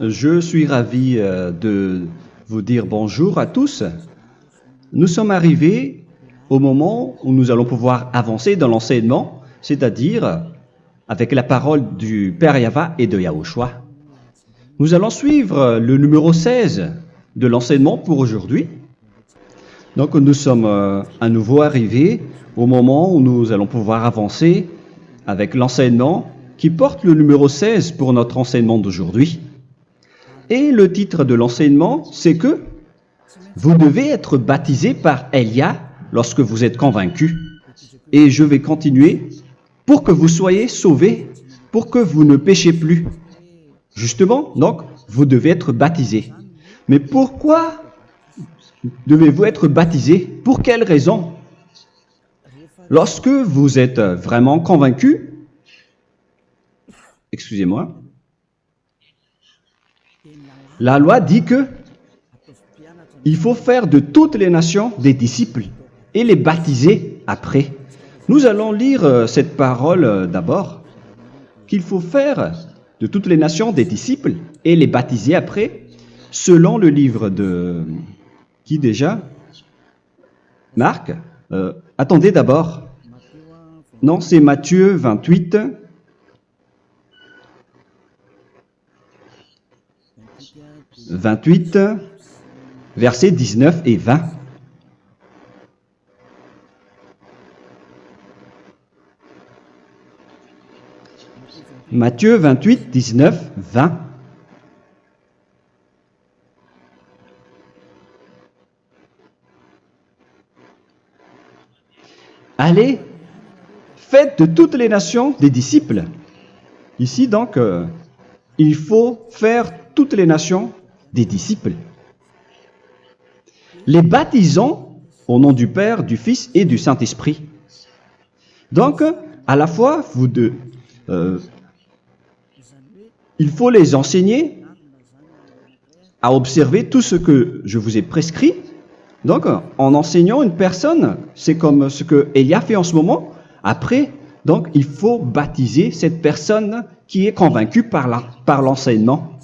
Je suis ravi de vous dire bonjour à tous. Nous sommes arrivés au moment où nous allons pouvoir avancer dans l'enseignement, c'est-à-dire avec la parole du Père Yava et de Yahushua. Nous allons suivre le numéro 16 de l'enseignement pour aujourd'hui. Donc nous sommes à nouveau arrivés au moment où nous allons pouvoir avancer avec l'enseignement qui porte le numéro 16 pour notre enseignement d'aujourd'hui. Et le titre de l'enseignement, c'est que vous devez être baptisé par Elia lorsque vous êtes convaincu. Et je vais continuer pour que vous soyez sauvés, pour que vous ne péchez plus. Justement, donc, vous devez être baptisé. Mais pourquoi devez-vous être baptisé? Pour quelle raison? Lorsque vous êtes vraiment convaincu, excusez-moi, la loi dit que il faut faire de toutes les nations des disciples et les baptiser après. Nous allons lire cette parole d'abord, qu'il faut faire de toutes les nations des disciples et les baptiser après, selon le livre de... Qui déjà? Marc. Attendez d'abord. Non, c'est Matthieu 28. Versets 19 et 20. Matthieu 28, 19, 20. Allez, faites de toutes les nations des disciples. Ici donc, il faut faire toutes les nations des disciples. Les baptisons au nom du Père, du Fils et du Saint-Esprit. Donc, à la fois, il faut les enseigner à observer tout ce que je vous ai prescrit. Donc, en enseignant une personne, c'est comme ce que Elia fait en ce moment. Après, donc, il faut baptiser cette personne qui est convaincue par l'enseignement.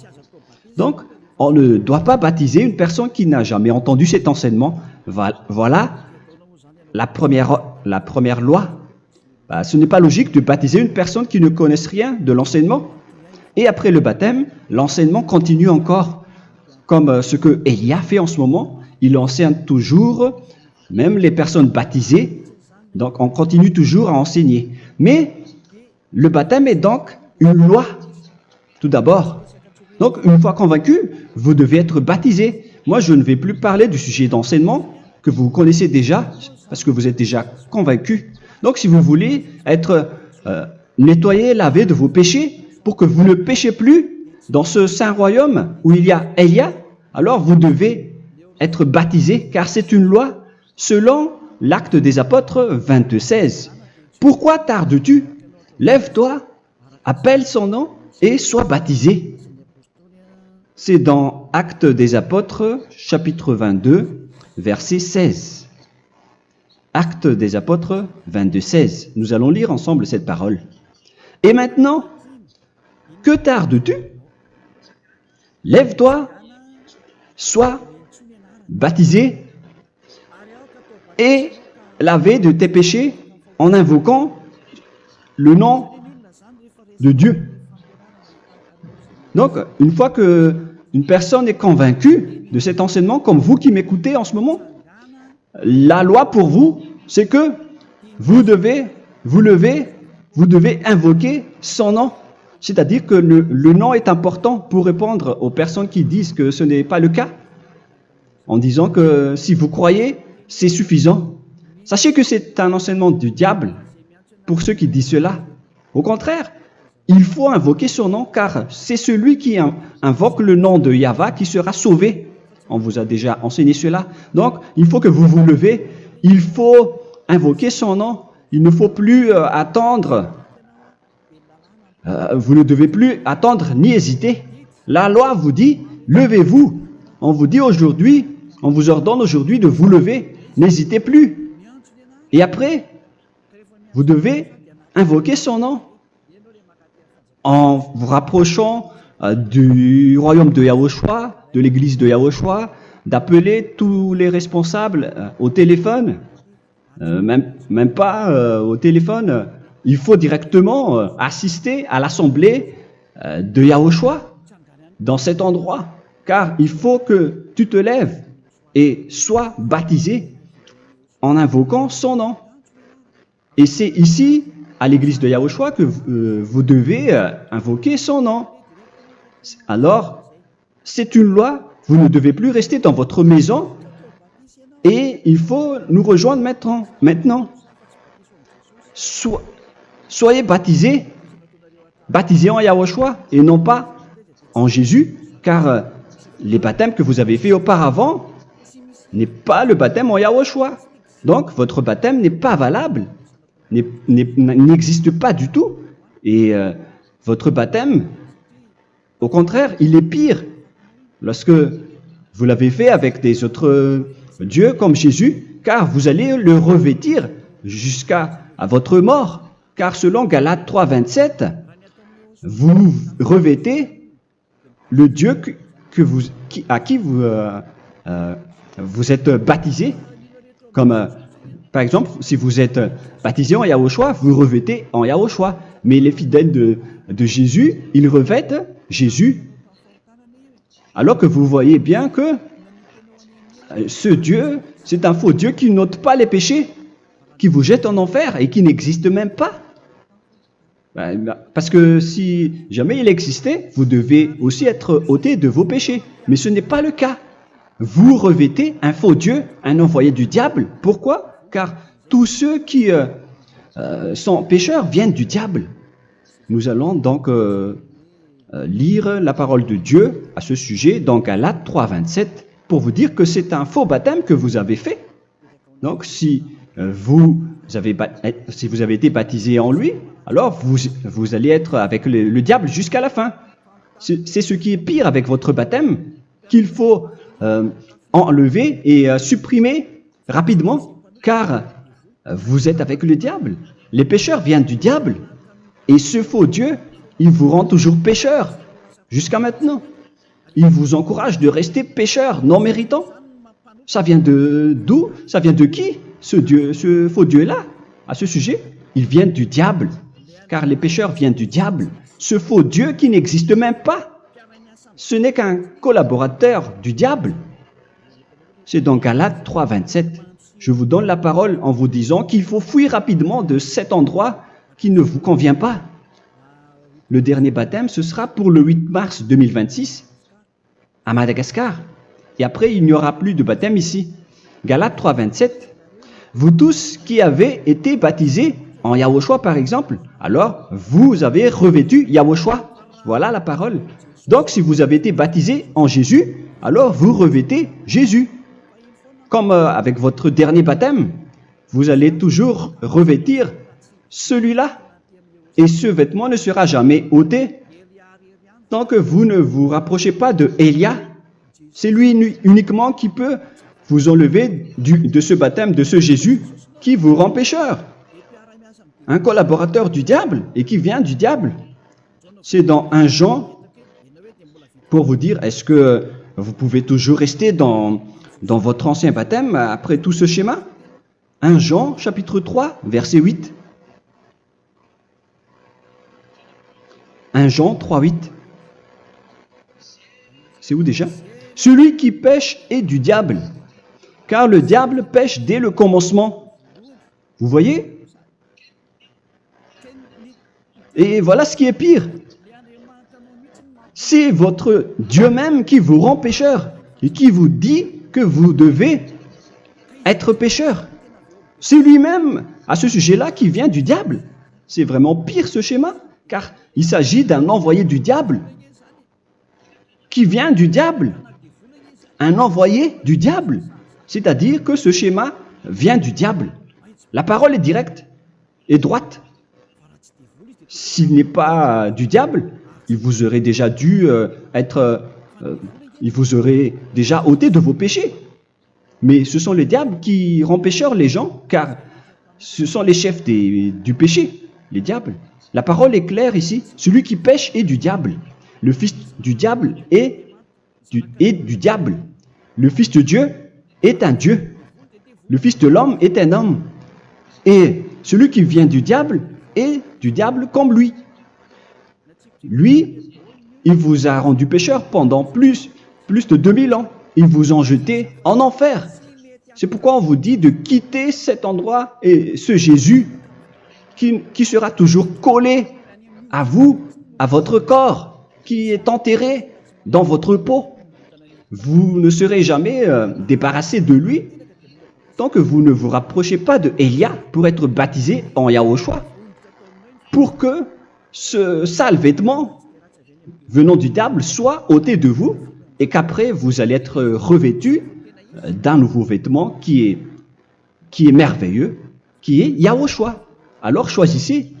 Donc, on ne doit pas baptiser une personne qui n'a jamais entendu cet enseignement. Voilà la première loi. Ce n'est pas logique de baptiser une personne qui ne connaisse rien de l'enseignement. Et après le baptême, l'enseignement continue encore, comme ce que Elia fait en ce moment. Il enseigne toujours, même les personnes baptisées. Donc, on continue toujours à enseigner. Mais le baptême est donc une loi, tout d'abord. Donc, une fois convaincu, vous devez être baptisé. Moi, je ne vais plus parler du sujet d'enseignement que vous connaissez déjà, parce que vous êtes déjà convaincu. Donc, si vous voulez être nettoyé, lavé de vos péchés, pour que vous ne péchez plus dans ce saint royaume où il y a Elia, alors vous devez être baptisé, car c'est une loi selon l'Acte des Apôtres 22:16. Pourquoi tardes-tu? Lève-toi, appelle son nom et sois baptisé. C'est dans Actes des Apôtres, chapitre 22, verset 16. Actes des Apôtres 22:16. Nous allons lire ensemble cette parole. Et maintenant, que tardes-tu? Lève-toi, sois baptisé et lavé de tes péchés en invoquant le nom de Dieu. Donc, une fois qu'une personne est convaincue de cet enseignement, comme vous qui m'écoutez en ce moment, la loi pour vous, c'est que vous devez invoquer son nom. C'est-à-dire que le nom est important pour répondre aux personnes qui disent que ce n'est pas le cas, en disant que si vous croyez, c'est suffisant. Sachez que c'est un enseignement du diable pour ceux qui disent cela. Au contraire, il faut invoquer son nom, car c'est celui qui invoque le nom de Yahva qui sera sauvé. On vous a déjà enseigné cela. Donc, il faut que vous vous levez, il faut invoquer son nom, il ne faut plus attendre. Vous ne devez plus attendre ni hésiter. La loi vous dit, levez-vous. On vous dit aujourd'hui, on vous ordonne aujourd'hui de vous lever. N'hésitez plus. Et après, vous devez invoquer son nom en vous rapprochant du royaume de Yahushua, de l'église de Yahushua, d'appeler tous les responsables au téléphone, même pas au téléphone. Il faut directement assister à l'assemblée de Yahushua dans cet endroit, car il faut que tu te lèves et sois baptisé en invoquant son nom. Et c'est ici, à l'église de Yahushua, que vous devez invoquer son nom. Alors, c'est une loi, vous ne devez plus rester dans votre maison et il faut nous rejoindre maintenant. Soyez baptisés en Yahushua et non pas en Jésus, car les baptêmes que vous avez faits auparavant n'est pas le baptême en Yahushua. Donc, votre baptême n'est pas valable, n'existe pas du tout. Et votre baptême, au contraire, il est pire lorsque vous l'avez fait avec des autres dieux comme Jésus, car vous allez le revêtir jusqu'à votre mort. Car selon Galates 3, 27, vous revêtez le Dieu à qui vous êtes baptisé. Comme par exemple, si vous êtes baptisé en Yahushua, vous revêtez en Yahushua. Mais les fidèles de Jésus, ils revêtent Jésus. Alors que vous voyez bien que ce Dieu, c'est un faux Dieu qui n'ôte pas les péchés, qui vous jette en enfer et qui n'existe même pas. Parce que si jamais il existait, vous devez aussi être ôté de vos péchés. Mais ce n'est pas le cas. Vous revêtez un faux Dieu, un envoyé du diable. Pourquoi? Car tous ceux qui sont pécheurs viennent du diable. Nous allons donc lire la parole de Dieu à ce sujet dans Galates 3, 27 pour vous dire que c'est un faux baptême que vous avez fait. Donc si vous avez été baptisé en lui, alors vous allez être avec le diable jusqu'à la fin. C'est ce qui est pire avec votre baptême qu'il faut enlever et supprimer rapidement, car vous êtes avec le diable. Les pécheurs viennent du diable, et ce faux Dieu, il vous rend toujours pécheur, jusqu'à maintenant. Il vous encourage de rester pécheur, non méritant. Ça vient d'où? Ça vient de qui, ce faux Dieu-là? À ce sujet, il vient du diable, car les pécheurs viennent du diable. Ce faux Dieu qui n'existe même pas. Ce n'est qu'un collaborateur du diable. C'est dans Galates 3, 27. Je vous donne la parole en vous disant qu'il faut fuir rapidement de cet endroit qui ne vous convient pas. Le dernier baptême, ce sera pour le 8 mars 2026 à Madagascar. Et après, il n'y aura plus de baptême ici. Galates 3, 27. Vous tous qui avez été baptisés en Yahushua, par exemple, alors vous avez revêtu Yahushua. Voilà la parole. Donc, si vous avez été baptisé en Jésus, alors vous revêtez Jésus. Comme avec votre dernier baptême, vous allez toujours revêtir celui-là. Et ce vêtement ne sera jamais ôté tant que vous ne vous rapprochez pas de Élia. C'est lui uniquement qui peut vous enlever de ce baptême, de ce Jésus qui vous rend pécheur. Un collaborateur du diable et qui vient du diable. C'est dans 1 Jean, pour vous dire, est-ce que vous pouvez toujours rester dans votre ancien baptême après tout ce schéma? 1 Jean, chapitre 3, verset 8. 1 Jean 3, 8. C'est où déjà? Celui qui pêche est du diable, car le diable pêche dès le commencement. Vous voyez? Et voilà ce qui est pire. C'est votre Dieu même qui vous rend pécheur et qui vous dit que vous devez être pécheur. C'est lui-même, à ce sujet-là, qui vient du diable. C'est vraiment pire ce schéma, car il s'agit d'un envoyé du diable qui vient du diable. Un envoyé du diable. C'est-à-dire que ce schéma vient du diable. La parole est directe et droite. S'il n'est pas du diable, il vous aurait déjà dû il vous aurait déjà ôté de vos péchés. Mais ce sont les diables qui rendent pécheurs les gens, car ce sont les chefs du péché, les diables. La parole est claire ici, celui qui pêche est du diable. le fils du diable est du diable. Le fils de Dieu est un Dieu. Le fils de l'homme est un homme. Et celui qui vient du diable est du diable comme lui. Lui, il vous a rendu pécheur pendant plus de 2000 ans. Il vous a jeté en enfer. C'est pourquoi on vous dit de quitter cet endroit et ce Jésus qui sera toujours collé à vous, à votre corps, qui est enterré dans votre peau. Vous ne serez jamais débarrassé de lui tant que vous ne vous rapprochez pas de Élia pour être baptisé en Yahushua, pour que ce sale vêtement venant du diable soit ôté de vous et qu'après vous allez être revêtu d'un nouveau vêtement qui est merveilleux, qui est Yahushua. Alors choisissez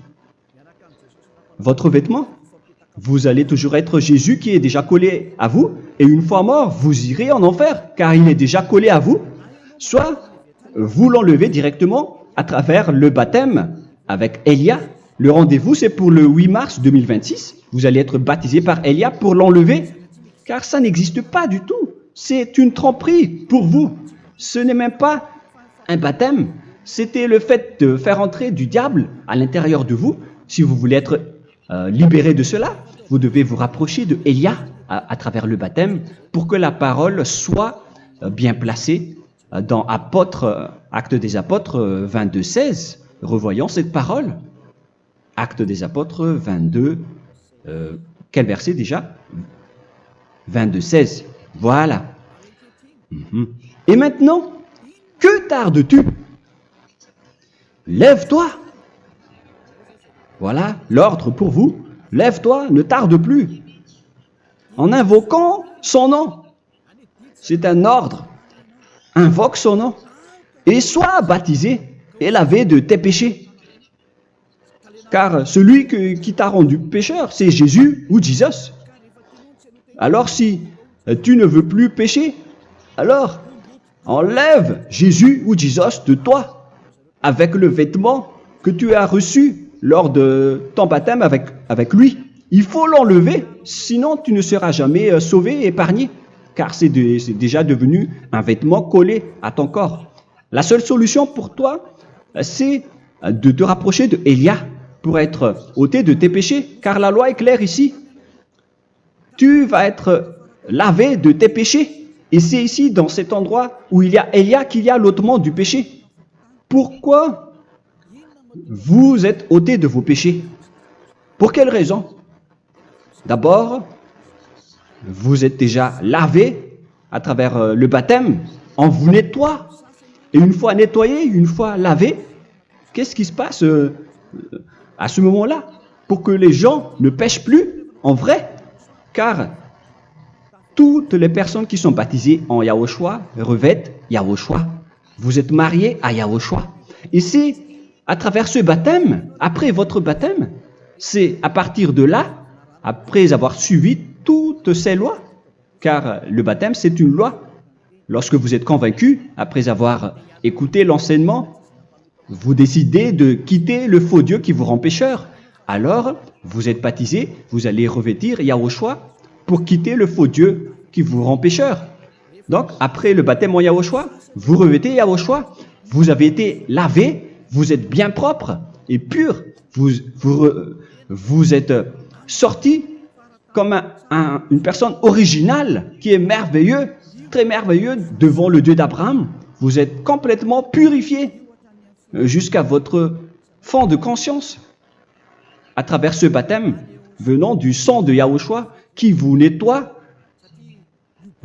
votre vêtement. Vous allez toujours être Jésus qui est déjà collé à vous, et une fois mort, vous irez en enfer, car il est déjà collé à vous. Soit vous l'enlevez directement à travers le baptême avec Élia. Le rendez-vous, c'est pour le 8 mars 2026. Vous allez être baptisé par Élia pour l'enlever, car ça n'existe pas du tout. C'est une tromperie pour vous. Ce n'est même pas un baptême. C'était le fait de faire entrer du diable à l'intérieur de vous. Si vous voulez être libéré de cela, vous devez vous rapprocher de Élia à travers le baptême pour que la parole soit bien placée dans Actes des Apôtres 22:16. Revoyons cette parole. Actes des Apôtres 22, quel verset déjà? 22:16. Voilà. Et maintenant, que tardes-tu? Lève-toi. Voilà l'ordre pour vous. Lève-toi, ne tarde plus. En invoquant son nom. C'est un ordre. Invoque son nom. Et sois baptisé et lavé de tes péchés. Car celui qui t'a rendu pécheur, c'est Jésus ou Jesus. Alors si tu ne veux plus pécher, alors enlève Jésus ou Jesus de toi avec le vêtement que tu as reçu lors de ton baptême avec lui. Il faut l'enlever, sinon tu ne seras jamais sauvé, épargné, car c'est déjà devenu un vêtement collé à ton corps. La seule solution pour toi, c'est de te rapprocher de Élia pour être ôté de tes péchés, car la loi est claire ici. Tu vas être lavé de tes péchés, et c'est ici, dans cet endroit où il y a Élia, qu'il y a l'ôtement du péché. Pourquoi vous êtes ôté de vos péchés? Pour quelle raison? D'abord, vous êtes déjà lavé à travers le baptême. On vous nettoie. Et une fois nettoyé, une fois lavé, qu'est-ce qui se passe à ce moment-là? Pour que les gens ne pêchent plus en vrai. Car toutes les personnes qui sont baptisées en Yahushua revêtent Yahushua. Vous êtes mariés à Yahushua. Et c'est à travers ce baptême, après votre baptême, c'est à partir de là, après avoir suivi toutes ces lois, car le baptême c'est une loi. Lorsque vous êtes convaincu, après avoir écouté l'enseignement, vous décidez de quitter le faux Dieu qui vous rend pécheur. Alors, vous êtes baptisé, vous allez revêtir Yahushua pour quitter le faux Dieu qui vous rend pécheur. Donc, après le baptême en Yahushua, vous revêtez Yahushua, vous avez été lavé, vous êtes bien propre et pur, vous êtes sorti comme une personne originale qui est merveilleux, très merveilleux devant le Dieu d'Abraham. Vous êtes complètement purifié jusqu'à votre fond de conscience à travers ce baptême venant du sang de Yahushua qui vous nettoie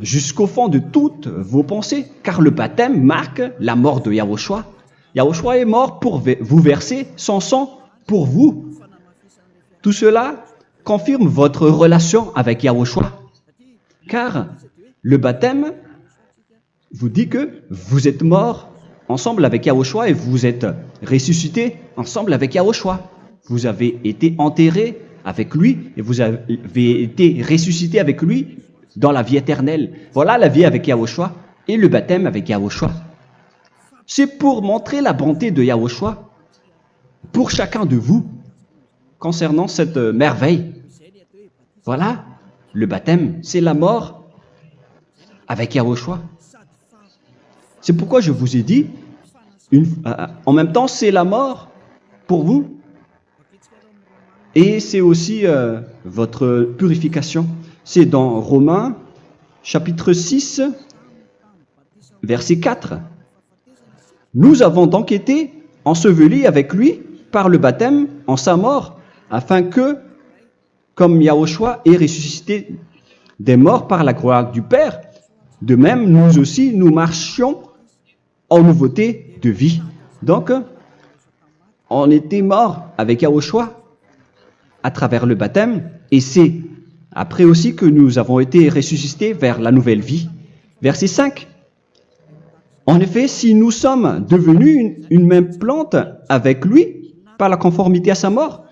jusqu'au fond de toutes vos pensées, car le baptême marque la mort de Yahushua. Yahushua est mort pour vous verser son sang pour vous. Tout cela confirme votre relation avec Yahushua, car le baptême vous dit que vous êtes mort ensemble avec Yahushua et vous êtes ressuscité ensemble avec Yahushua. Vous avez été enterré avec lui et vous avez été ressuscité avec lui dans la vie éternelle. Voilà la vie avec Yahushua et le baptême avec Yahushua. C'est pour montrer la bonté de Yahushua pour chacun de vous concernant cette merveille. Voilà le baptême, c'est la mort avec Yahushua. C'est pourquoi je vous ai dit, en même temps, c'est la mort pour vous. Et c'est aussi votre purification. C'est dans Romains, chapitre 6, verset 4. Nous avons donc été ensevelis avec lui par le baptême en sa mort, afin que, comme Yahushua est ressuscité des morts par la gloire du Père, de même, nous aussi, nous marchions en nouveauté de vie. Donc, on était morts avec Yahushua à travers le baptême, et c'est après aussi que nous avons été ressuscités vers la nouvelle vie. Verset 5. En effet, si nous sommes devenus une même plante avec lui par la conformité à sa mort,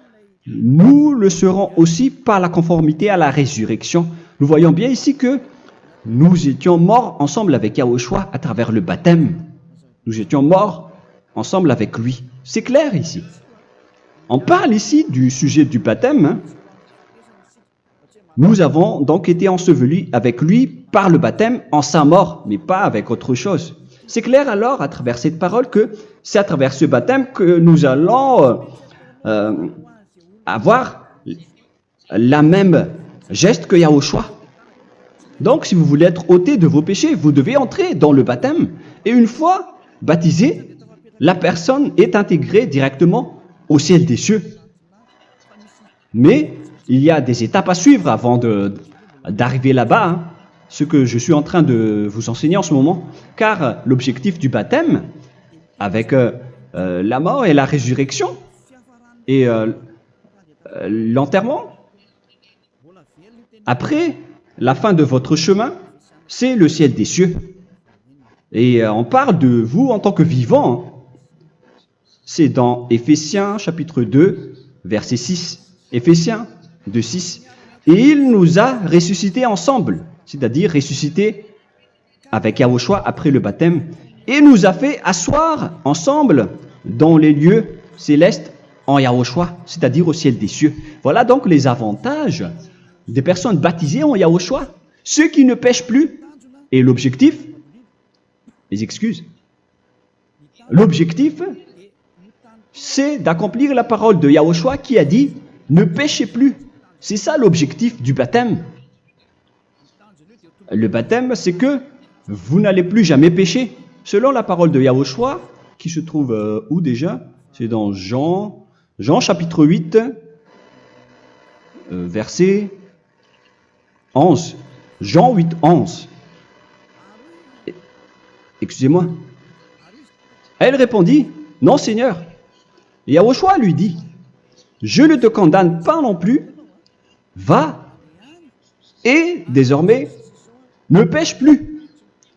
nous le serons aussi par la conformité à la résurrection. Nous voyons bien ici que nous étions morts ensemble avec Yahushua à travers le baptême. Nous étions morts ensemble avec lui. C'est clair ici. On parle ici du sujet du baptême. Nous avons donc été ensevelis avec lui par le baptême en sa mort, mais pas avec autre chose. C'est clair alors à travers cette parole que c'est à travers ce baptême que nous allons avoir la même geste que Yahushua. Donc, si vous voulez être ôté de vos péchés, vous devez entrer dans le baptême. Et une fois baptisé, la personne est intégrée directement au ciel des cieux. Mais il y a des étapes à suivre avant d'arriver là-bas, ce que je suis en train de vous enseigner en ce moment. Car l'objectif du baptême, avec la mort et la résurrection, et l'enterrement, après la fin de votre chemin, c'est le ciel des cieux. Et on parle de vous en tant que vivant. C'est dans Éphésiens chapitre 2, verset 6. Éphésiens 2, 6. Et il nous a ressuscités ensemble, c'est-à-dire ressuscités avec Yahushua après le baptême, et nous a fait asseoir ensemble dans les lieux célestes en Yahushua, c'est-à-dire au ciel des cieux. Voilà donc les avantages des personnes baptisées en Yahushua, ceux qui ne pêchent plus. Et l'objectif, les excuses, l'objectif, c'est d'accomplir la parole de Yahushua qui a dit « Ne péchez plus ». C'est ça l'objectif du baptême. Le baptême, c'est que vous n'allez plus jamais pécher. Selon la parole de Yahushua, qui se trouve où déjà? C'est dans Jean chapitre 8, verset 11. Jean 8, 11. Excusez-moi. Elle répondit, « Non, Seigneur. » Et Yahushua lui dit, « Je ne te condamne pas non plus. Va et désormais ne pêche plus. »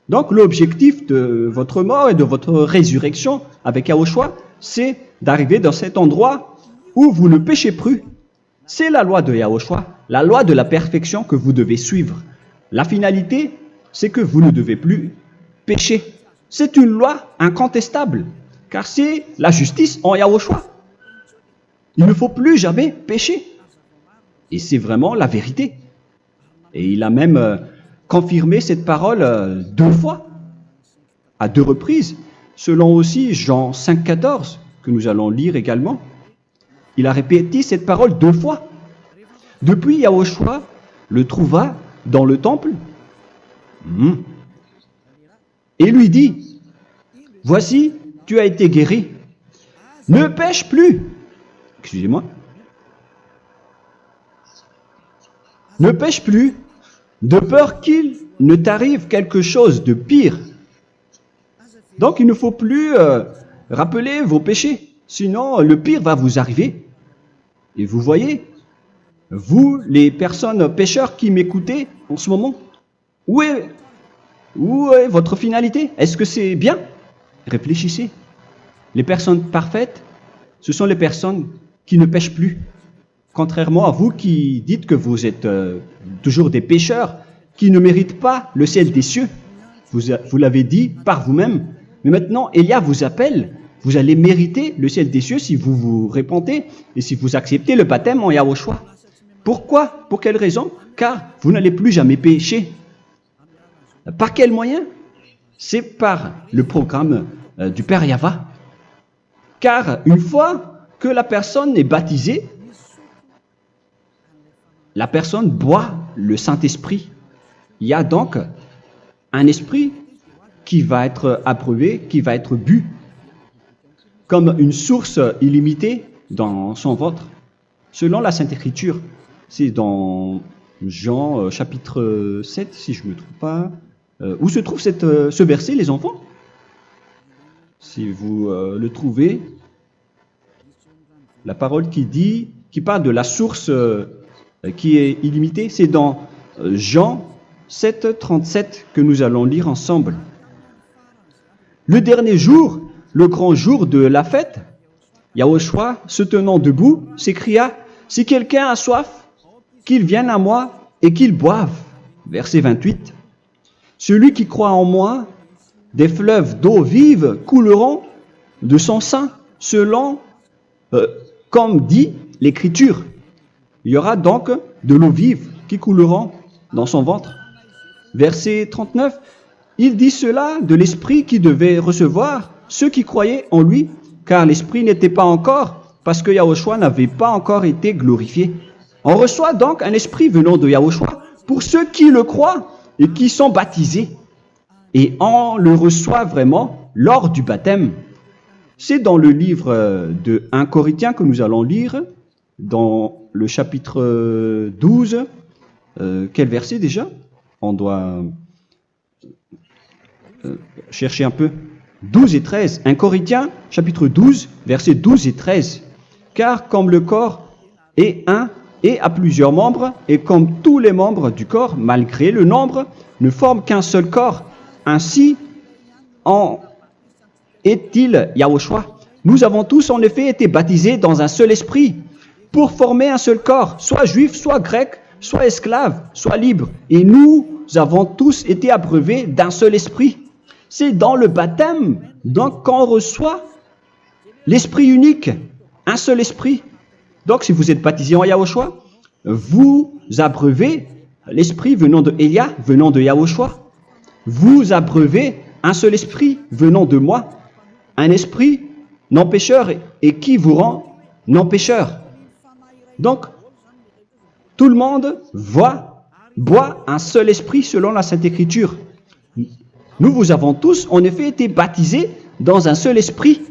Donc l'objectif de votre mort et de votre résurrection avec Yahushua, c'est d'arriver dans cet endroit où vous ne péchez plus. C'est la loi de Yahushua, la loi de la perfection que vous devez suivre. La finalité, c'est que vous ne devez plus pécher. C'est une loi incontestable, car c'est la justice en Yahushua. Il ne faut plus jamais pécher. Et c'est vraiment la vérité. Et il a même confirmé cette parole 2 fois, à 2 reprises, selon aussi Jean 5, 14, que nous allons lire également. Il a répété cette parole 2 fois. Depuis, Yahushua le trouva dans le temple et lui dit, « Voici, tu as été guéri. Ne pêche plus. » Excusez-moi. « Ne pêche plus, de peur qu'il ne t'arrive quelque chose de pire. » Donc, il ne faut plus rappeler vos péchés, sinon le pire va vous arriver. Et vous voyez, vous, les personnes pécheurs qui m'écoutez en ce moment, où est votre finalité? Est-ce que c'est bien? Réfléchissez. Les personnes parfaites, ce sont les personnes qui ne pêchent plus. Contrairement à vous qui dites que vous êtes toujours des pécheurs qui ne méritent pas le ciel des cieux. Vous l'avez dit par vous-même. Mais maintenant, Élia vous appelle. Vous allez mériter le ciel des cieux si vous vous repentez et si vous acceptez le baptême en Yahushua. Pourquoi? Pour quelle raison? Car vous n'allez plus jamais pécher. Par quel moyen? C'est par le programme du Père Yahva. Car une fois que la personne est baptisée, la personne boit le Saint-Esprit. Il y a donc un esprit qui va être approuvé, qui va être bu, comme une source illimitée dans son ventre, selon la Sainte Écriture. C'est dans Jean chapitre 7, si je ne me trompe pas. Où se trouve ce verset, les enfants? Si vous le trouvez, la parole qui parle de la source qui est illimitée, c'est dans Jean 7, 37 que nous allons lire ensemble. Le dernier jour, le grand jour de la fête, Yahushua, se tenant debout, s'écria, « Si quelqu'un a soif, qu'il vienne à moi et qu'il boive. » Verset 28. « Celui qui croit en moi, des fleuves d'eau vive couleront de son sein, selon, comme dit l'Écriture. » Il y aura donc de l'eau vive qui couleront dans son ventre. Verset 39. Il dit cela de l'Esprit qui devait recevoir ceux qui croyaient en lui, car l'Esprit n'était pas encore, parce que Yahushua n'avait pas encore été glorifié. On reçoit donc un Esprit venant de Yahushua pour ceux qui le croient et qui sont baptisés. Et on le reçoit vraiment lors du baptême. C'est dans le livre de 1 Corinthiens que nous allons lire, dans le chapitre 12. Quel verset déjà? On doit chercher un peu. 12 et 13. 1 Corinthiens, chapitre 12, versets 12 et 13. Car comme le corps est un et a plusieurs membres, et comme tous les membres du corps, malgré le nombre, ne forment qu'un seul corps, ainsi en est-il Yahushua. Nous avons tous en effet été baptisés dans un seul esprit, pour former un seul corps, soit juif, soit grec, soit esclave, soit libre. Et nous avons tous été abreuvés d'un seul esprit. C'est dans le baptême donc qu'on reçoit l'esprit unique, un seul esprit. Donc si vous êtes baptisé en Yahushua, vous abreuvez l'esprit venant de Elia, venant de Yahushua. Vous abreuvez un seul esprit venant de moi, un esprit non pécheur et qui vous rend non pécheur. Donc, tout le monde boit un seul esprit selon la Sainte Écriture. Nous vous avons tous en effet été baptisés dans un seul esprit.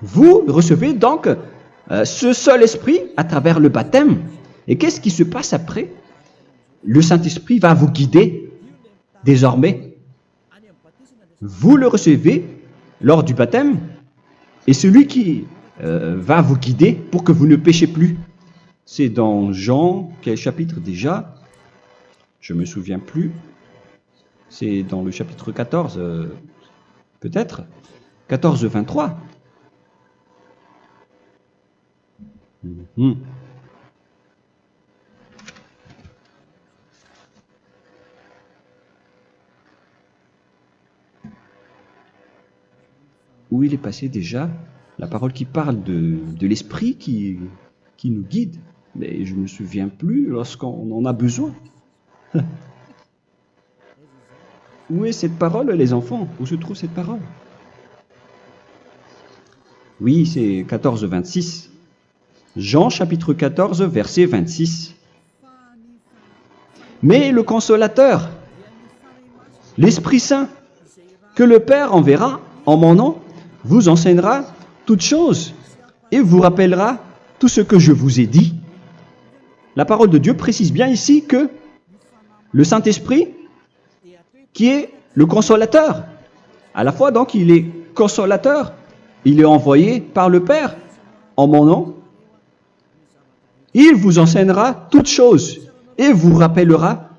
Vous recevez donc ce seul esprit à travers le baptême. Et qu'est-ce qui se passe après? Le Saint-Esprit va vous guider désormais. Vous le recevez lors du baptême et celui qui va vous guider pour que vous ne péchez plus. C'est dans Jean, quel chapitre déjà? Je ne me souviens plus. C'est dans le chapitre 14, peut-être. 14, 23. Où il est passé déjà? La parole qui parle de l'esprit qui nous guide. Mais je ne me souviens plus lorsqu'on en a besoin. Où est cette parole, les enfants? Où se trouve cette parole? Oui, c'est 14, 26. Jean, chapitre 14, verset 26. Mais le Consolateur, l'Esprit Saint, que le Père enverra en mon nom, vous enseignera toutes choses et vous rappellera tout ce que je vous ai dit. La parole de Dieu précise bien ici que le Saint-Esprit, qui est le consolateur, à la fois donc il est consolateur, il est envoyé par le Père en mon nom, il vous enseignera toutes choses et vous rappellera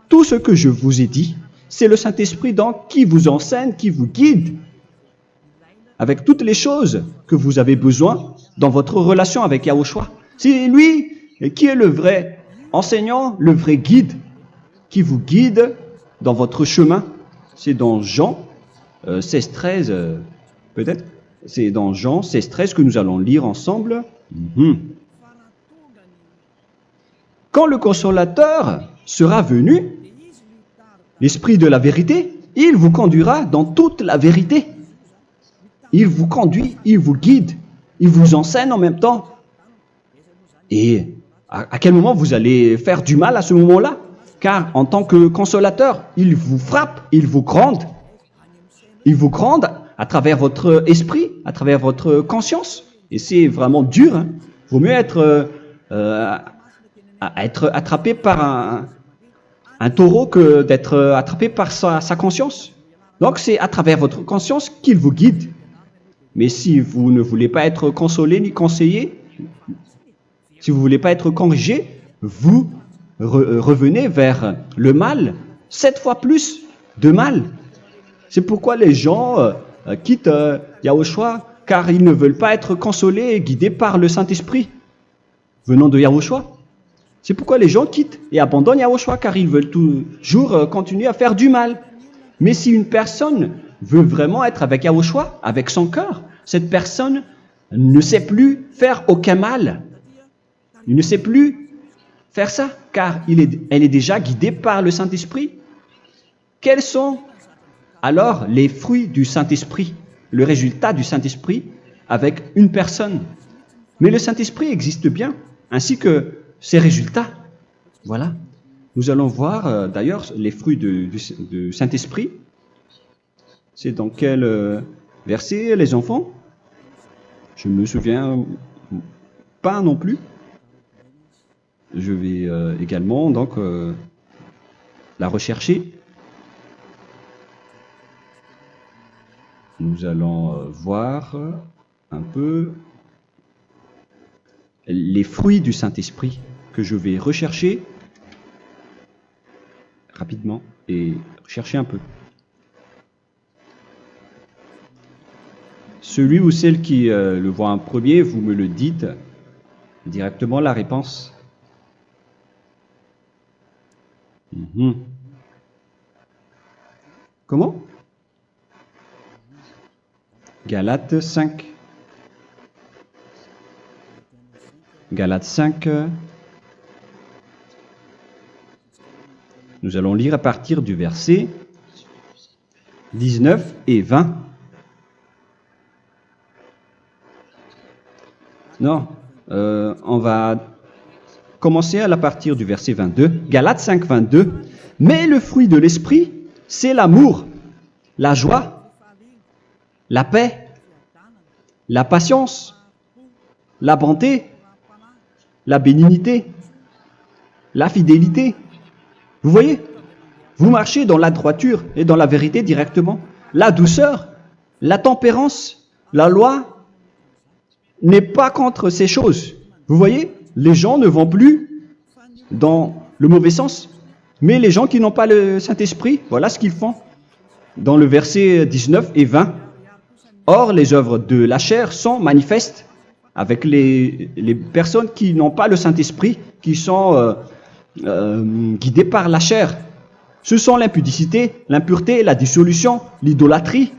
tout ce que je vous ai dit. C'est le Saint-Esprit donc qui vous enseigne, qui vous guide avec toutes les choses que vous avez besoin dans votre relation avec Yahushua. C'est lui qui est le vrai enseignant, le vrai guide, qui vous guide dans votre chemin. C'est dans Jean 16, 13, peut-être. C'est dans Jean 16, 13 que nous allons lire ensemble. Quand le consolateur sera venu, l'Esprit de la vérité, il vous conduira dans toute la vérité. Il vous conduit, il vous guide, il vous enseigne en même temps. Et à quel moment vous allez faire du mal à ce moment-là? Car en tant que consolateur, il vous frappe, il vous gronde. Il vous gronde à travers votre esprit, à travers votre conscience. Et c'est vraiment dur. Hein. Vaut mieux être attrapé par un taureau que d'être attrapé par sa conscience. Donc c'est à travers votre conscience qu'il vous guide. Mais si vous ne voulez pas être consolé ni conseillé, si vous ne voulez pas être corrigé, vous revenez vers le mal, 7 fois plus de mal. C'est pourquoi les gens quittent Yahushua, car ils ne veulent pas être consolés et guidés par le Saint-Esprit venant de Yahushua. C'est pourquoi les gens quittent et abandonnent Yahushua, car ils veulent toujours continuer à faire du mal. Mais si une personne veut vraiment être avec Yahushua, avec son cœur, cette personne ne sait plus faire aucun mal. Il ne sait plus faire ça, car elle est déjà guidée par le Saint-Esprit. Quels sont alors les fruits du Saint-Esprit, le résultat du Saint-Esprit avec une personne? Mais le Saint-Esprit existe bien, ainsi que ses résultats. Voilà. Nous allons voir d'ailleurs les fruits du Saint-Esprit. C'est dans quel verset, les enfants? Je ne me souviens pas non plus. Je vais également donc la rechercher. Nous allons voir un peu les fruits du Saint-Esprit que je vais rechercher rapidement et chercher un peu. Celui ou celle qui le voit en premier, vous me le dites directement la réponse. Comment? Galates 5. Galates 5. Nous allons lire à partir du verset 19 et 20. Non, on va commencer à partir du verset 22. Galates 5, 22. Mais le fruit de l'esprit, c'est l'amour, la joie, la paix, la patience, la bonté, la bénignité, la fidélité. Vous voyez? Vous marchez dans la droiture et dans la vérité directement. La douceur, la tempérance, la loi n'est pas contre ces choses. Vous voyez? Les gens ne vont plus dans le mauvais sens. Mais les gens qui n'ont pas le Saint-Esprit, voilà ce qu'ils font. Dans le verset 19 et 20. Or, les œuvres de la chair sont manifestes avec les personnes qui n'ont pas le Saint-Esprit, qui sont guidées par la chair. Ce sont l'impudicité, l'impureté, la dissolution, l'idolâtrie.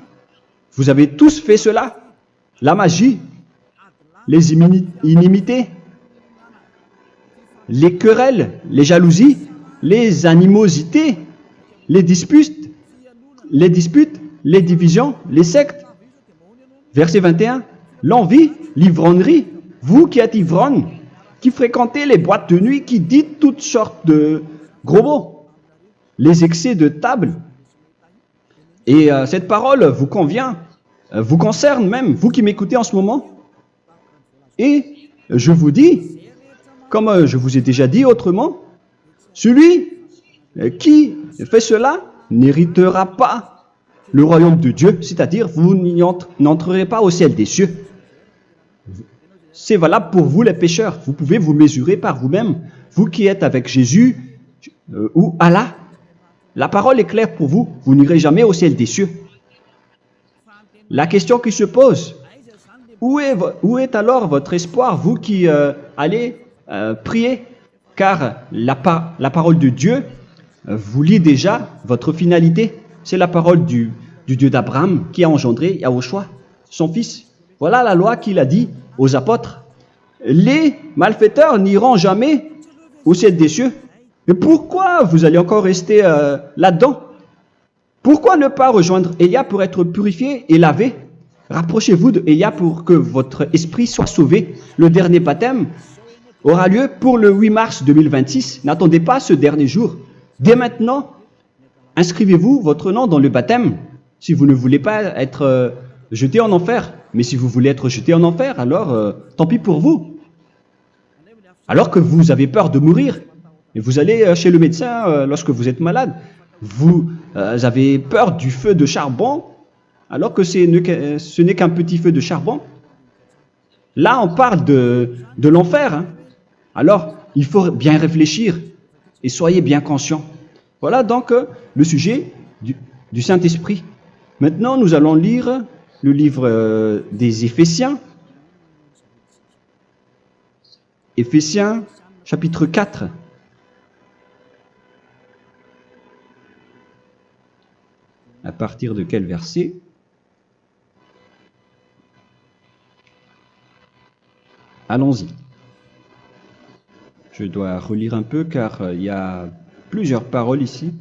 Vous avez tous fait cela. La magie, les inimités, les querelles, les jalousies, les animosités, les disputes, les divisions, les sectes. Verset 21, l'envie, l'ivrognerie, vous qui êtes ivrognes, qui fréquentez les boîtes de nuit, qui dites toutes sortes de gros mots, les excès de table. Et cette parole vous convient, vous concerne même, vous qui m'écoutez en ce moment. Et je vous dis, comme je vous ai déjà dit autrement, celui qui fait cela n'héritera pas le royaume de Dieu, c'est-à-dire vous n'entrerez pas au ciel des cieux. C'est valable pour vous les pécheurs. Vous pouvez vous mesurer par vous-même, vous qui êtes avec Jésus ou Allah. La parole est claire pour vous, vous n'irez jamais au ciel des cieux. La question qui se pose, où est alors votre espoir, vous qui allez prier? Car la parole de Dieu vous lit déjà votre finalité. C'est la parole du Dieu d'Abraham qui a engendré Yahushua, son fils. Voilà la loi qu'il a dit aux apôtres. Les malfaiteurs n'iront jamais au ciel des cieux. Mais pourquoi vous allez encore rester là-dedans? Pourquoi ne pas rejoindre Élia pour être purifié et lavé? Rapprochez-vous de Élia pour que votre esprit soit sauvé. Le dernier baptême aura lieu pour le 8 mars 2026. N'attendez pas ce dernier jour. Dès maintenant, inscrivez-vous votre nom dans le baptême si vous ne voulez pas être jeté en enfer. Mais si vous voulez être jeté en enfer, alors tant pis pour vous. Alors que vous avez peur de mourir, et vous allez chez le médecin lorsque vous êtes malade, vous avez peur du feu de charbon, alors que ce n'est qu'un petit feu de charbon. Là, on parle de l'enfer. Hein. Alors, il faut bien réfléchir et soyez bien conscients. Voilà donc le sujet du Saint-Esprit. Maintenant, nous allons lire le livre des Éphésiens. Éphésiens, chapitre 4. À partir de quel verset? Allons-y. Je dois relire un peu car il y a plusieurs paroles ici.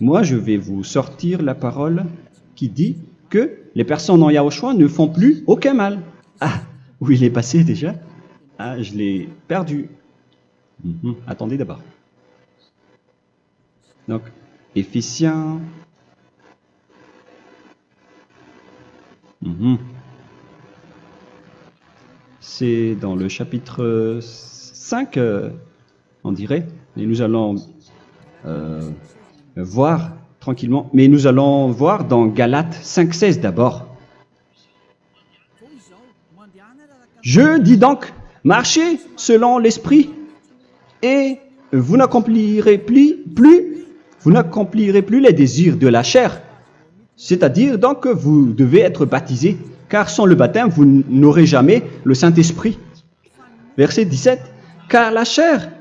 Moi, je vais vous sortir la parole qui dit que les personnes en Yahushua ne font plus aucun mal. Ah, où il est passé déjà? Ah, je l'ai perdu. Attendez d'abord. Donc, Éphésiens. C'est dans le chapitre 5, on dirait. Et nous allons voir tranquillement. Mais nous allons voir dans Galates 5,16 d'abord. Je dis donc, marchez selon l'esprit et vous n'accomplirez plus les désirs de la chair. C'est-à-dire donc que vous devez être baptisé, car sans le baptême, vous n'aurez jamais le Saint-Esprit. Verset 17. Car la chair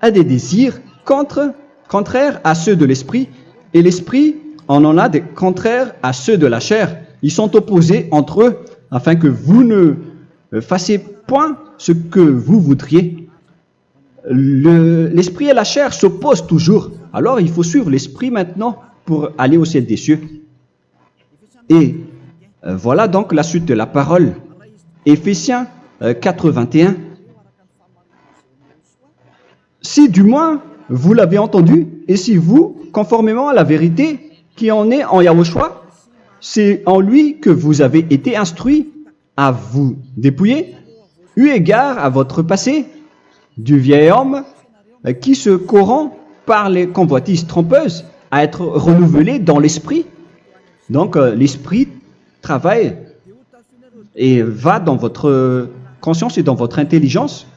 a des désirs contraires à ceux de l'esprit, et l'esprit en a des contraires à ceux de la chair. Ils sont opposés entre eux, afin que vous ne fassiez point ce que vous voudriez. L'esprit et la chair s'opposent toujours. Alors il faut suivre l'esprit maintenant pour aller au ciel des cieux. Et voilà donc la suite de la parole. Éphésiens 4:21. Si du moins vous l'avez entendu, et si vous, conformément à la vérité qui en est en Yahushua, c'est en lui que vous avez été instruits à vous dépouiller, eu égard à votre passé, du vieil homme qui se corrompt par les convoitises trompeuses, à être renouvelé dans l'esprit. Donc l'esprit travaille et va dans votre conscience et dans votre intelligence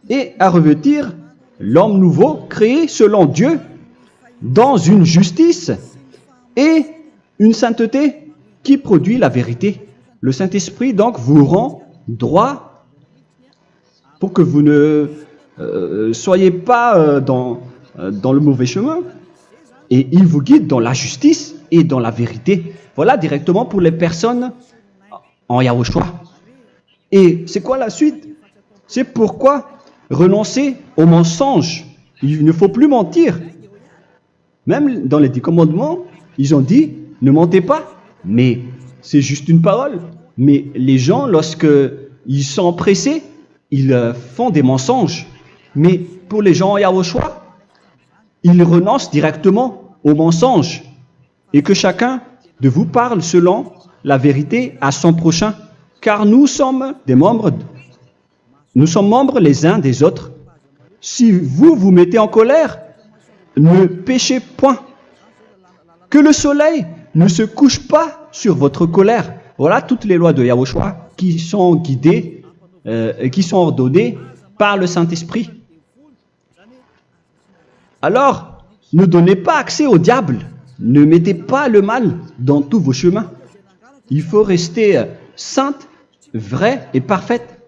et à revêtir l'homme nouveau créé selon Dieu dans une justice et une sainteté qui produit la vérité. Le Saint-Esprit donc vous rend droit pour que vous ne soyez pas dans le mauvais chemin et il vous guide dans la justice et dans la vérité. Voilà directement pour les personnes en Yahushua. Et c'est quoi la suite? C'est pourquoi renoncer au mensonge. Il ne faut plus mentir. Même dans les 10 commandements, ils ont dit ne mentez pas. Mais c'est juste une parole. Mais les gens, lorsqu'ils sont pressés, ils font des mensonges. Mais pour les gens en Yahushua, ils renoncent directement au mensonge. Et que chacun de vous parle selon la vérité à son prochain. Car nous sommes membres les uns des autres. Si vous vous mettez en colère, ne péchez point. Que le soleil ne se couche pas sur votre colère. Voilà toutes les lois de Yahushua qui sont guidées, qui sont ordonnées par le Saint-Esprit. Alors, ne donnez pas accès au diable. Ne mettez pas le mal dans tous vos chemins. Il faut rester sainte, vraie et parfaite.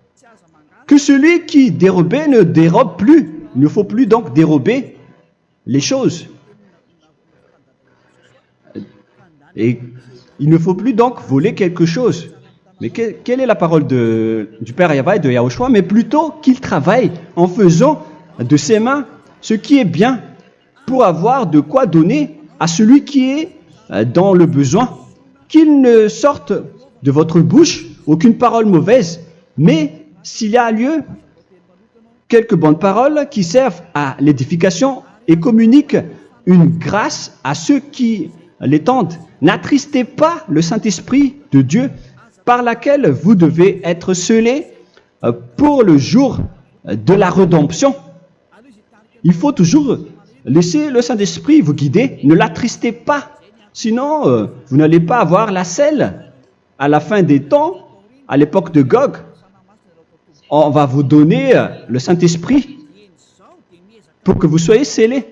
Que celui qui dérobait ne dérobe plus. Il ne faut plus donc dérober les choses. Et il ne faut plus donc voler quelque chose. Mais quelle est la parole du Père Yahweh et de Yahushua? Mais plutôt qu'il travaille en faisant de ses mains ce qui est bien pour avoir de quoi donner à celui qui est dans le besoin. Qu'il ne sorte de votre bouche aucune parole mauvaise, mais s'il y a lieu, quelques bonnes paroles qui servent à l'édification et communiquent une grâce à ceux qui l'étendent. N'attristez pas le Saint-Esprit de Dieu par laquelle vous devez être scellés pour le jour de la rédemption. Il faut toujours laisser le Saint-Esprit vous guider, ne l'attristez pas, sinon vous n'allez pas avoir la selle. À la fin des temps, à l'époque de Gog, on va vous donner le Saint-Esprit pour que vous soyez scellés.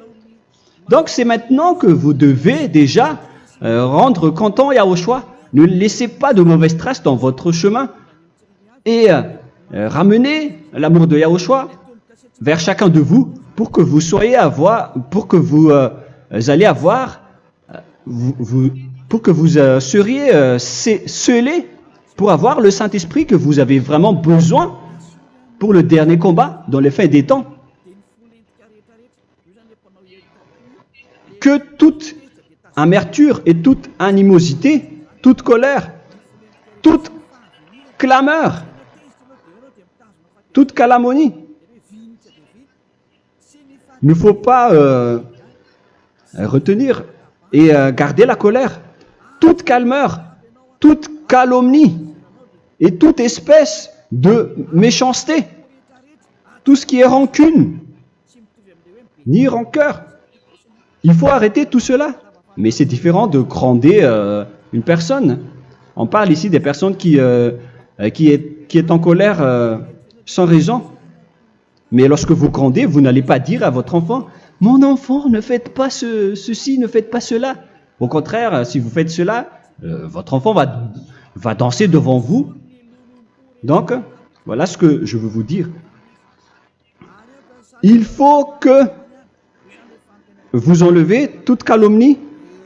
Donc c'est maintenant que vous devez déjà rendre content Yahushua. Ne laissez pas de mauvaises traces dans votre chemin et ramenez l'amour de Yahushua vers chacun de vous pour que vous soyez seriez scellés pour avoir le Saint-Esprit que vous avez vraiment besoin pour le dernier combat dans les fins des temps. Que toute amertume et toute animosité, toute colère, toute clameur, toute calomnie, il ne faut pas retenir et garder la colère. Toute calmeur, toute calomnie et toute espèce de méchanceté, tout ce qui est rancune, ni rancœur. Il faut arrêter tout cela. Mais c'est différent de gronder une personne. On parle ici des personnes qui est en colère sans raison. Mais lorsque vous grondez, vous n'allez pas dire à votre enfant « Mon enfant, ne faites pas ceci, ne faites pas cela ». Au contraire, si vous faites cela, votre enfant va danser devant vous. Donc, voilà ce que je veux vous dire. Il faut que vous enlevez toute calomnie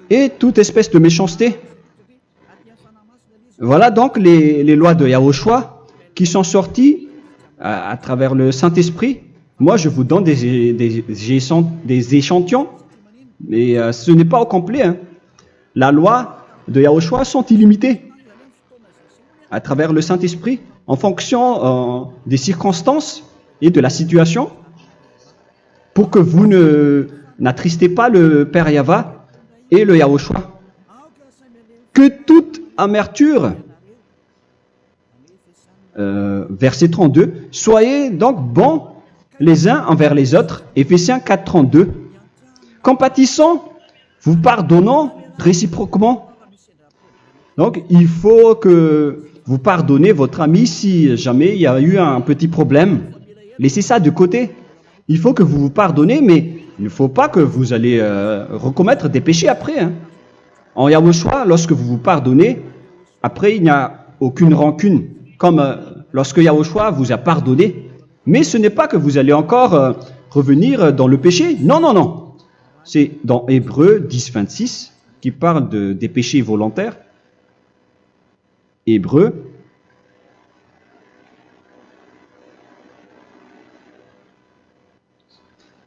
et toute espèce de méchanceté. Voilà donc les lois de Yahushua qui sont sorties à travers le Saint-Esprit. Moi, je vous donne des échantillons, mais ce n'est pas au complet. Hein. La loi de Yahushua sont illimitées à travers le Saint-Esprit en fonction des circonstances et de la situation pour que vous n'attristez pas le Père Yahva et le Yahushua. Que toute amertume, verset 32, soyez donc bons les uns envers les autres, Éphésiens 4, 32, compatissant, vous pardonnant réciproquement. Donc, il faut que vous pardonnez votre ami si jamais il y a eu un petit problème. Laissez ça de côté. Il faut que vous vous pardonnez, mais il ne faut pas que vous allez recommettre des péchés après. Hein. En Yahushua, lorsque vous vous pardonnez, après il n'y a aucune rancune, comme lorsque Yahushua vous a pardonné. Mais ce n'est pas que vous allez encore revenir dans le péché. Non, non, non. C'est dans Hébreux 10, 26 qui parle des péchés volontaires. Hébreux.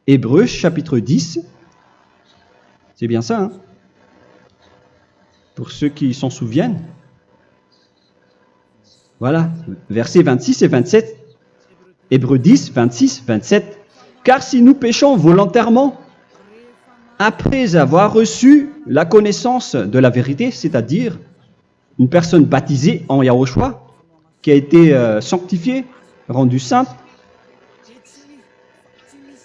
Hébreux chapitre 10. C'est bien ça, hein? Pour ceux qui s'en souviennent. Voilà, versets 26 et 27. Hébreux 10, 26, 27. Car si nous péchons volontairement, après avoir reçu la connaissance de la vérité, c'est-à-dire une personne baptisée en Yahushua, qui a été sanctifiée, rendue sainte,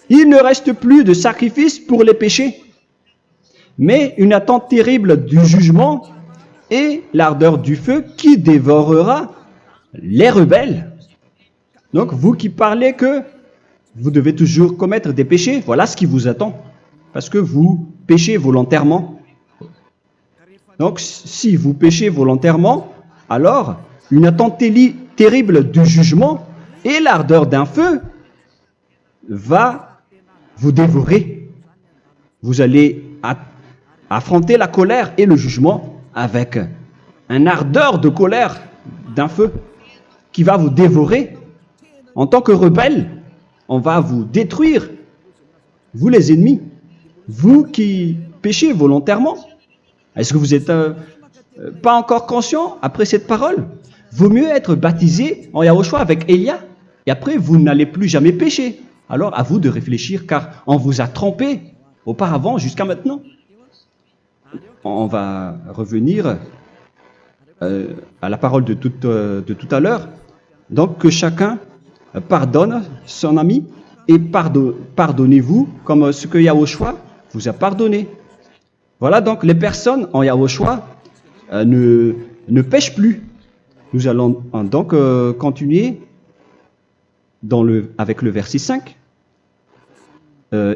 il ne reste plus de sacrifice pour les péchés, mais une attente terrible du jugement et l'ardeur du feu qui dévorera les rebelles. Donc, vous qui parlez que vous devez toujours commettre des péchés, voilà ce qui vous attend, parce que vous péchez volontairement. Donc, si vous péchez volontairement, alors une attente terrible du jugement et l'ardeur d'un feu va vous dévorer. Vous allez affronter la colère et le jugement avec un ardeur de colère d'un feu qui va vous dévorer. En tant que rebelle, on va vous détruire vous les ennemis, vous qui péchez volontairement. Est-ce que vous n'êtes pas encore conscient après cette parole? Vaut mieux être baptisé en Yahushua avec Elia, et après vous n'allez plus jamais pécher. Alors à vous de réfléchir, car on vous a trompé auparavant jusqu'à maintenant. On va revenir à la parole de tout à l'heure. Donc que chacun pardonne son ami et pardonnez-vous comme ce que Yahushua vous a pardonné. Voilà, donc les personnes en Yahushua ne pêchent plus. Nous allons donc continuer avec le verset 5.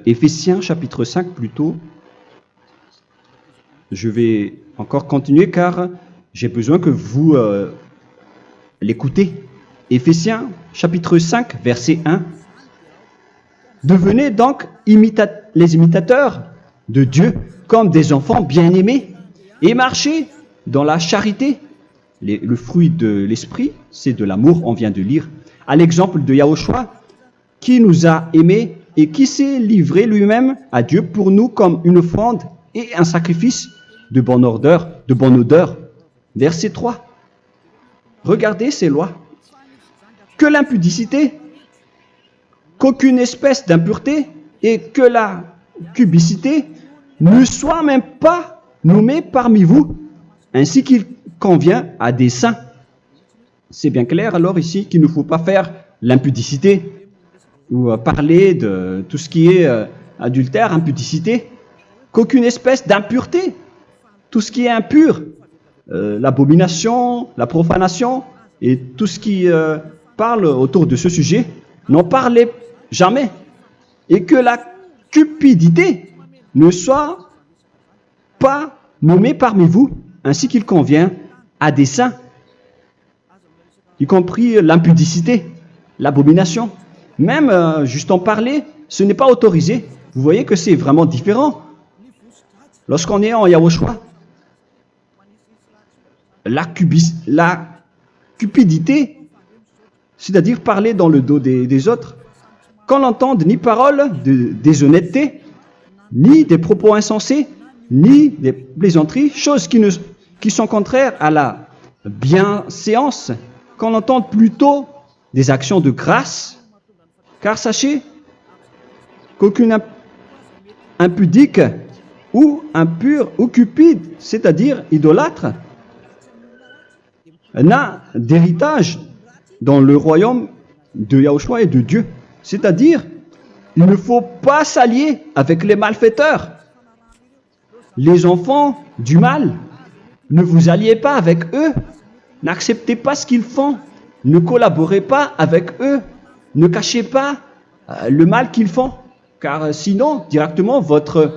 Éphésiens chapitre 5 plutôt. Je vais encore continuer car j'ai besoin que vous l'écoutez. Éphésiens chapitre 5 verset 1. Devenez donc les imitateurs de Dieu comme des enfants bien-aimés et marchez dans la charité. Le fruit de l'esprit, c'est de l'amour, on vient de lire, à l'exemple de Yahushua, qui nous a aimés et qui s'est livré lui-même à Dieu pour nous comme une offrande et un sacrifice de bonne odeur. Verset 3. Regardez ces lois. Que l'impudicité, qu'aucune espèce d'impureté et que la cubicité ne soient même pas nommés parmi vous, ainsi qu'il convient à des saints. C'est bien clair alors ici qu'il ne faut pas faire l'impudicité ou parler de tout ce qui est adultère, impudicité, qu'aucune espèce d'impureté, tout ce qui est impur, l'abomination, la profanation et tout ce qui parle autour de ce sujet, n'en parlez jamais. Et que la cupidité ne soit pas nommée parmi vous, ainsi qu'il convient à des saints, y compris l'impudicité, l'abomination. Même juste en parler, ce n'est pas autorisé. Vous voyez que c'est vraiment différent. Lorsqu'on est en Yahushua, la cupidité, c'est-à-dire parler dans le dos des autres, qu'on n'entende ni parole de déshonnêteté, ni des propos insensés, ni des plaisanteries, choses qui sont contraires à la bienséance, qu'on entende plutôt des actions de grâce, car sachez qu'aucune impudique ou impure ou cupide, c'est-à-dire idolâtre, n'a d'héritage dans le royaume de Yahushua et de Dieu. C'est-à-dire, il ne faut pas s'allier avec les malfaiteurs. Les enfants du mal, ne vous alliez pas avec eux. N'acceptez pas ce qu'ils font. Ne collaborez pas avec eux. Ne cachez pas le mal qu'ils font. Car sinon, directement, votre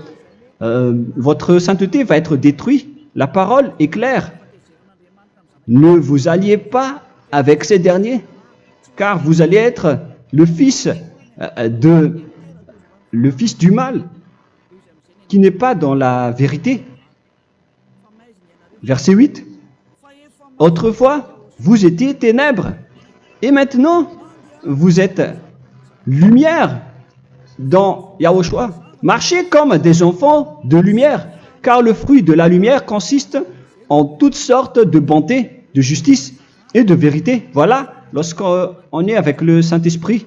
sainteté va être détruite. La parole est claire. Ne vous alliez pas avec ces derniers, car vous allez être le fils du mal, qui n'est pas dans la vérité. Verset 8. Autrefois, vous étiez ténèbres, et maintenant, vous êtes lumière dans Yahushua. Marchez comme des enfants de lumière, car le fruit de la lumière consiste en toutes sortes de bonté, de justice et de vérité. Voilà, lorsqu'on est avec le Saint-Esprit,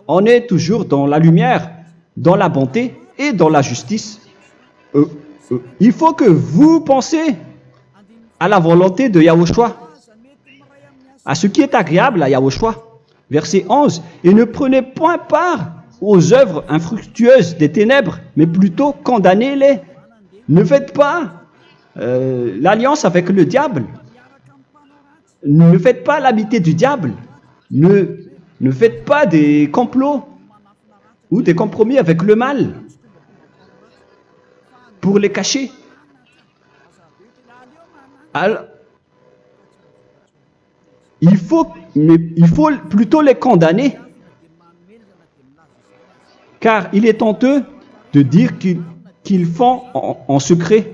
on est toujours dans la lumière, dans la bonté et dans la justice. Il faut que vous pensiez à la volonté de Yahushua, à ce qui est agréable à Yahushua. Verset 11. Et ne prenez point part aux œuvres infructueuses des ténèbres, mais plutôt condamnez-les. Ne faites pas l'alliance avec le diable. Ne faites pas l'amitié du diable. Ne faites pas des complots ou des compromis avec le mal pour les cacher. Alors, il faut plutôt les condamner, car il est honteux de dire qu'ils font en secret.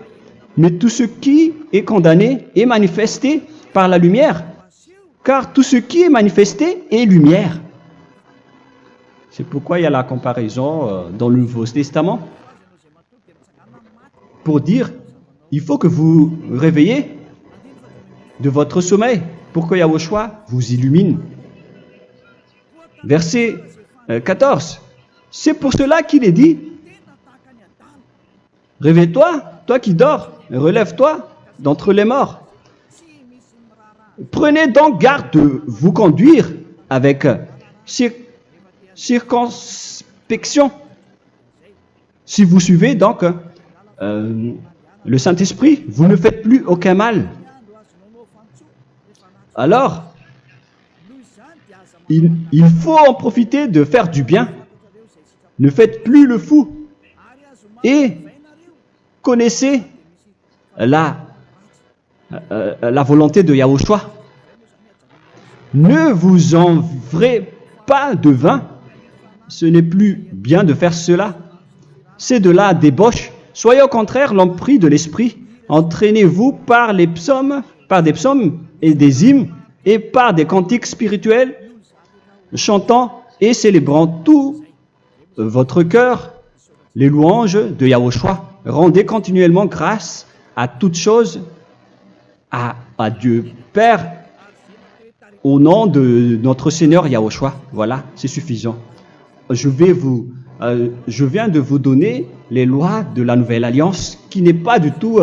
Mais tout ce qui est condamné est manifesté par la lumière, car tout ce qui est manifesté est lumière. C'est pourquoi il y a la comparaison dans le Nouveau Testament pour dire, il faut que vous réveillez de votre sommeil pour que Yahushua vous illumine. Verset 14. C'est pour cela qu'il est dit, réveille-toi, toi qui dors, relève-toi d'entre les morts. Prenez donc garde de vous conduire avec circonspection. Si vous suivez donc le Saint-Esprit, vous ne faites plus aucun mal. Alors, il faut en profiter de faire du bien. Ne faites plus le fou. Et connaissez la volonté de Yahushua. Ne vous envrez pas de vin. Ce n'est plus bien de faire cela. C'est de la débauche. Soyez au contraire l'empris de l'esprit. Entraînez-vous par des psaumes et des hymnes et par des cantiques spirituels, chantant et célébrant tout votre cœur les louanges de Yahushua. Rendez continuellement grâce à toutes choses à Dieu Père au nom de notre Seigneur Yahushua. Voilà, c'est suffisant. Je viens de vous donner les lois de la Nouvelle Alliance qui n'est pas du tout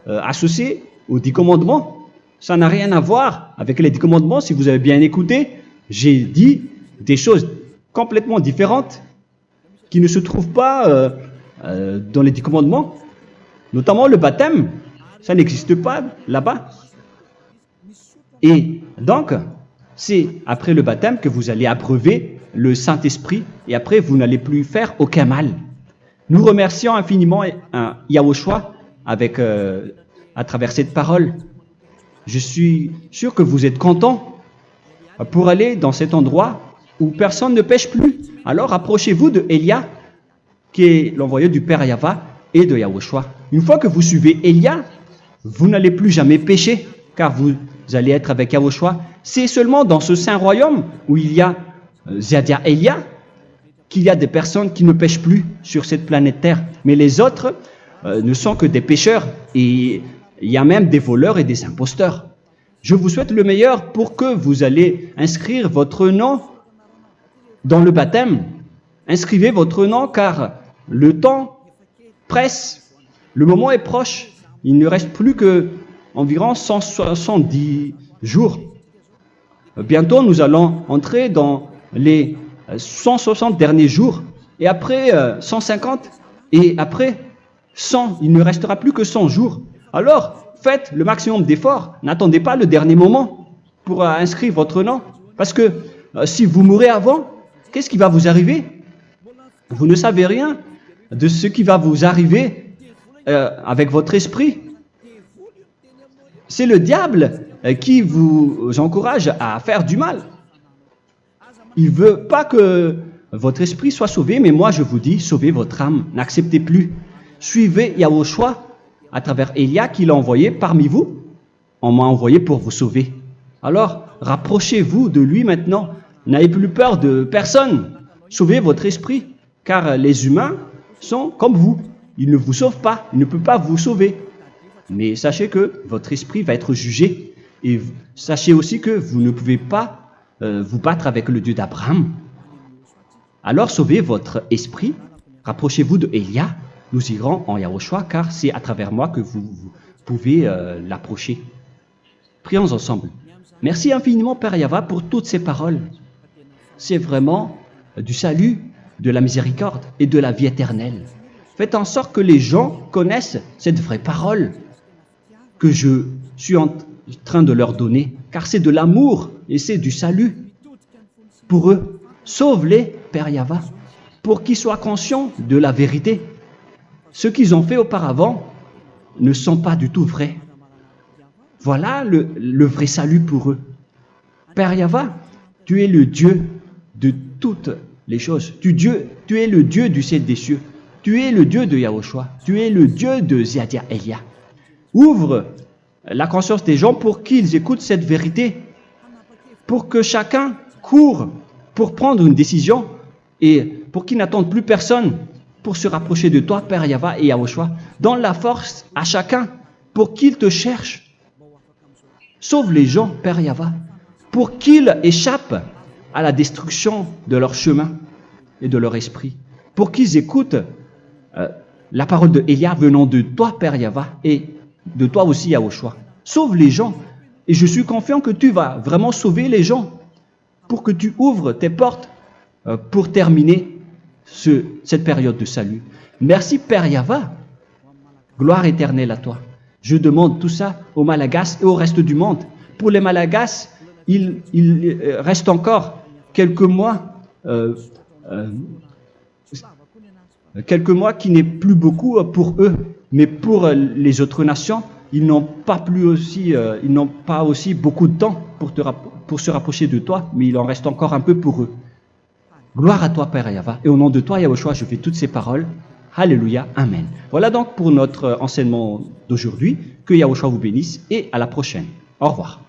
associée aux 10 commandements. Ça n'a rien à voir avec les 10 commandements. Si vous avez bien écouté, j'ai dit des choses complètement différentes qui ne se trouvent pas dans les 10 commandements. Notamment le baptême, ça n'existe pas là-bas. Et donc, c'est après le baptême que vous allez abreuver le Saint-Esprit et après vous n'allez plus faire aucun mal. Nous remercions infiniment Yahushua à travers cette parole. Je suis sûr que vous êtes contents pour aller dans cet endroit où personne ne pêche plus. Alors approchez-vous de Élia, qui est l'envoyé du Père Yahva et de Yahushua. Une fois que vous suivez Élia, vous n'allez plus jamais pécher, car vous allez être avec Yahushua. C'est seulement dans ce saint royaume où il y a Ziadia Elia qu'il y a des personnes qui ne pêchent plus sur cette planète Terre. Mais les autres ne sont que des pécheurs et il y a même des voleurs et des imposteurs. Je vous souhaite le meilleur pour que vous allez inscrire votre nom dans le baptême. Inscrivez votre nom car le temps presse, le moment est proche. Il ne reste plus que environ 170 jours. Bientôt, nous allons entrer dans les 160 derniers jours et après 150 et après 100. Il ne restera plus que 100 jours. Alors, faites le maximum d'efforts. N'attendez pas le dernier moment pour inscrire votre nom. Parce que si vous mourrez avant, qu'est-ce qui va vous arriver? Vous ne savez rien de ce qui va vous arriver avec votre esprit. C'est le diable qui vous encourage à faire du mal. Il ne veut pas que votre esprit soit sauvé, mais moi je vous dis, sauvez votre âme. N'acceptez plus. Suivez Yahushua à travers Élia qu'il a envoyé parmi vous. On m'a envoyé pour vous sauver. Alors, rapprochez-vous de lui maintenant. N'ayez plus peur de personne. Sauvez votre esprit, car les humains sont comme vous. Ils ne vous sauvent pas, ils ne peuvent pas vous sauver. Mais sachez que votre esprit va être jugé. Et sachez aussi que vous ne pouvez pas vous battre avec le Dieu d'Abraham. Alors sauvez votre esprit. Rapprochez-vous de Élia. Nous irons en Yahushua, car c'est à travers moi que vous pouvez l'approcher. Prions ensemble. Merci infiniment, Père Yahva, pour toutes ces paroles. C'est vraiment du salut, de la miséricorde et de la vie éternelle. Faites en sorte que les gens connaissent cette vraie parole que je suis en train de leur donner, car c'est de l'amour et c'est du salut pour eux. Sauve-les, Père Yahva, pour qu'ils soient conscients de la vérité. Ce qu'ils ont fait auparavant ne sont pas du tout vrais. Voilà le vrai salut pour eux. Père Yahva, tu es le Dieu de toutes les choses. Tu es le Dieu du ciel des cieux. Tu es le Dieu de Yahushua. Tu es le Dieu de Ziadia Elia. Ouvre la conscience des gens pour qu'ils écoutent cette vérité, pour que chacun court pour prendre une décision et pour qu'ils n'attendent plus personne pour se rapprocher de toi, Père Yahweh et Yahushua. Donne la force à chacun pour qu'ils te cherchent. Sauve les gens, Père Yahweh, pour qu'ils échappent à la destruction de leur chemin et de leur esprit, pour qu'ils écoutent la parole de Élia venant de toi, Père Yahweh, et de toi aussi, Yahushua. Sauve les gens, et je suis confiant que tu vas vraiment sauver les gens pour que tu ouvres tes portes pour terminer cette période de salut. Merci, Père Yahweh. Gloire éternelle à toi. Je demande tout ça aux Malagasy et au reste du monde. Pour les Malagasy, il reste encore quelques mois qui n'est plus beaucoup pour eux, mais pour les autres nations, ils n'ont pas aussi beaucoup de temps pour se rapprocher de toi, mais il en reste encore un peu pour eux. Gloire à toi, Père Yahweh, et au nom de toi, Yahushua, je fais toutes ces paroles. Alléluia, Amen. Voilà donc pour notre enseignement d'aujourd'hui. Que Yahushua vous bénisse et à la prochaine. Au revoir.